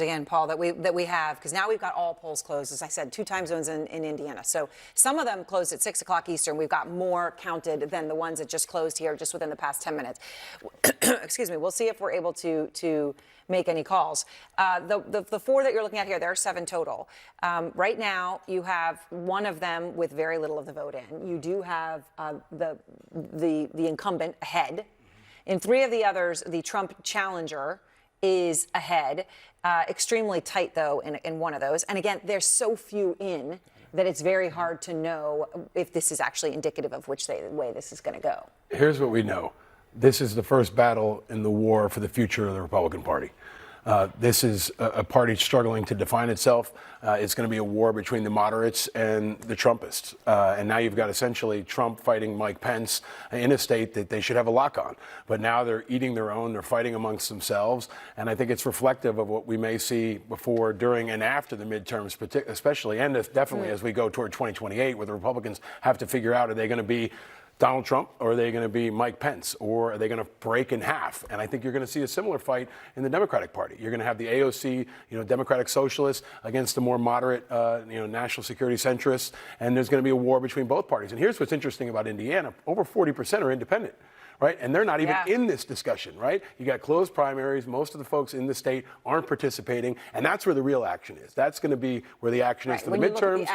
Again, Paul, that we have, because now we've got all polls closed, as I said, 2 time zones in Indiana. So some of them closed at 6 o'clock Eastern. We've got more counted than the ones that just closed here just within the past 10 minutes. Excuse me. We'll see if we're able to make any calls. The 4 that you're looking at here, there are 7 total. Right now, you have one of them with very little of the vote in. You do have the incumbent ahead. In 3 of the others, the Trump challenger is ahead. Extremely tight, though, in one of those. And again, there's so few in that it's very hard to know if this is actually indicative of which way this is going to go. Here's what we know. This is the first battle in the war for the future of the Republican Party. This is a party struggling to define itself. It's going to be a war between the moderates and the Trumpists. And now you've got essentially Trump fighting Mike Pence in a state that they should have a lock on. But now they're eating their own. They're fighting amongst themselves. And I think it's reflective of what we may see before, during, and after the midterms, especially, and definitely as we go toward 2028, where the Republicans have to figure out, are they going to be Donald Trump, or are they going to be Mike Pence, or are they going to break in half? And I think you're going to see a similar fight in the Democratic Party. You're going to have the AOC, Democratic Socialists against the more moderate, national security centrists, and there's going to be a war between both parties. And here's what's interesting about Indiana: over 40% are independent. Right? And they're not even in this discussion, right? You got closed primaries. Most of the folks in the state aren't participating. And that's where the real action is. That's going to be where the action is for the midterms.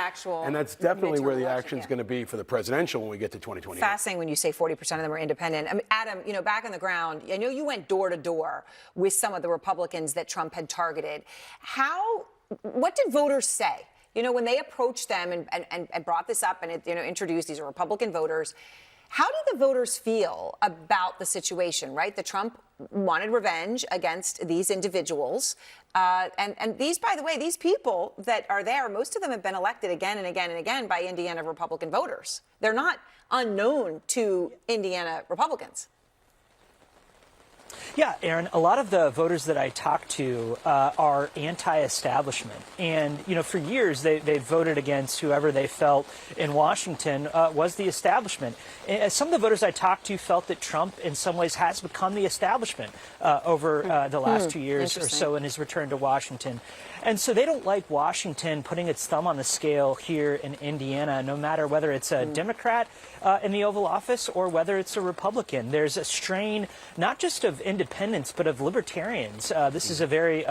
And that's definitely where the action is going to be for the presidential when we get to 2028. Fascinating when you say 40% of them are independent. I mean, Adam, back on the ground, I know you went door to door with some of the Republicans that Trump had targeted. What did voters say? When they approached them and brought this up and introduced these are Republican voters. How did the voters feel about the situation, right? That Trump wanted revenge against these individuals. And these, by the way, these people that are there, most of them have been elected again and again and again by Indiana Republican voters. They're not unknown to Indiana Republicans. Yeah, Erin, a lot of the voters that I talked to are anti-establishment. And, for years, they voted against whoever they felt in Washington was the establishment. And some of the voters I talked to felt that Trump, in some ways, has become the establishment over the last 2 years or so in his return to Washington. And so they don't like Washington putting its thumb on the scale here in Indiana, no matter whether it's a Democrat in the Oval Office or whether it's a Republican. There's a strain not just of independents, but of libertarians. This is a very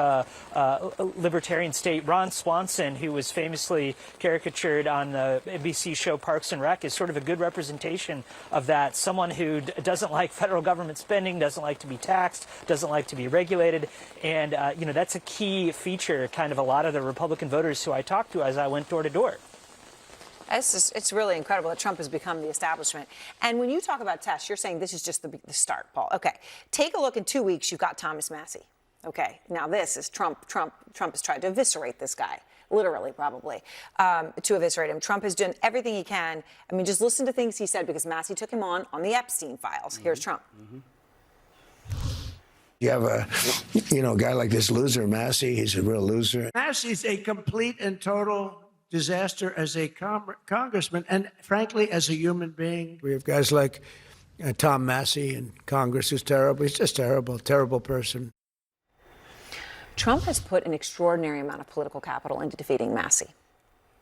libertarian state. Ron Swanson, who was famously caricatured on the NBC show Parks and Rec, is sort of a good representation of that. Someone who doesn't like federal government spending, doesn't like to be taxed, doesn't like to be regulated. And, that's a key feature, kind of a lot of the Republican voters who I talked to as I went door to door. It's really incredible that Trump has become the establishment. And when you talk about tests, you're saying this is just the start, Paul. Okay, take a look. In 2 weeks, you've got Thomas Massie. Okay, now this is Trump. Trump has tried to eviscerate this guy, literally, probably, to eviscerate him. Trump has done everything he can. I mean, just listen to things he said, because Massie took him on the Epstein files. Here's Trump. You have a guy like this loser, Massie. He's a real loser. Massie's a complete and total disaster as a congressman and, frankly, as a human being. We have guys like Tom Massie in Congress, who's terrible. He's just terrible, terrible person. Trump has put an extraordinary amount of political capital into defeating Massie.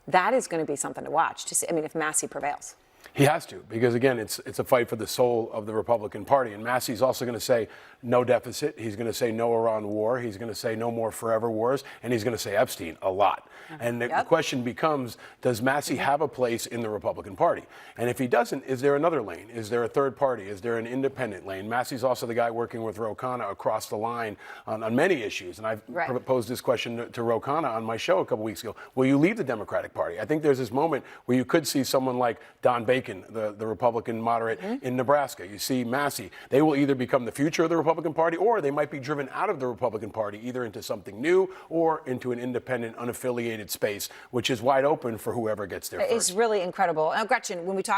That is going to be something to watch, to see, if Massie prevails. He has to, because, again, it's a fight for the soul of the Republican Party. And Massie's also going to say no deficit. He's going to say no Iran war. He's going to say no more forever wars. And he's going to say Epstein a lot. And the question becomes, does Massie have a place in the Republican Party? And if he doesn't, is there another lane? Is there a third party? Is there an independent lane? Massie's also the guy working with Khanna across the line on many issues. And I've posed this question to Khanna on my show a couple weeks ago. Will you leave the Democratic Party? I think there's this moment where you could see someone like Don Bacon, the Republican moderate in Nebraska. You see Massie. They will either become the future of the Republican Party, or they might be driven out of the Republican Party, either into something new or into an independent, unaffiliated space, which is wide open for whoever gets there first. It's really incredible. Now, Gretchen, when we talk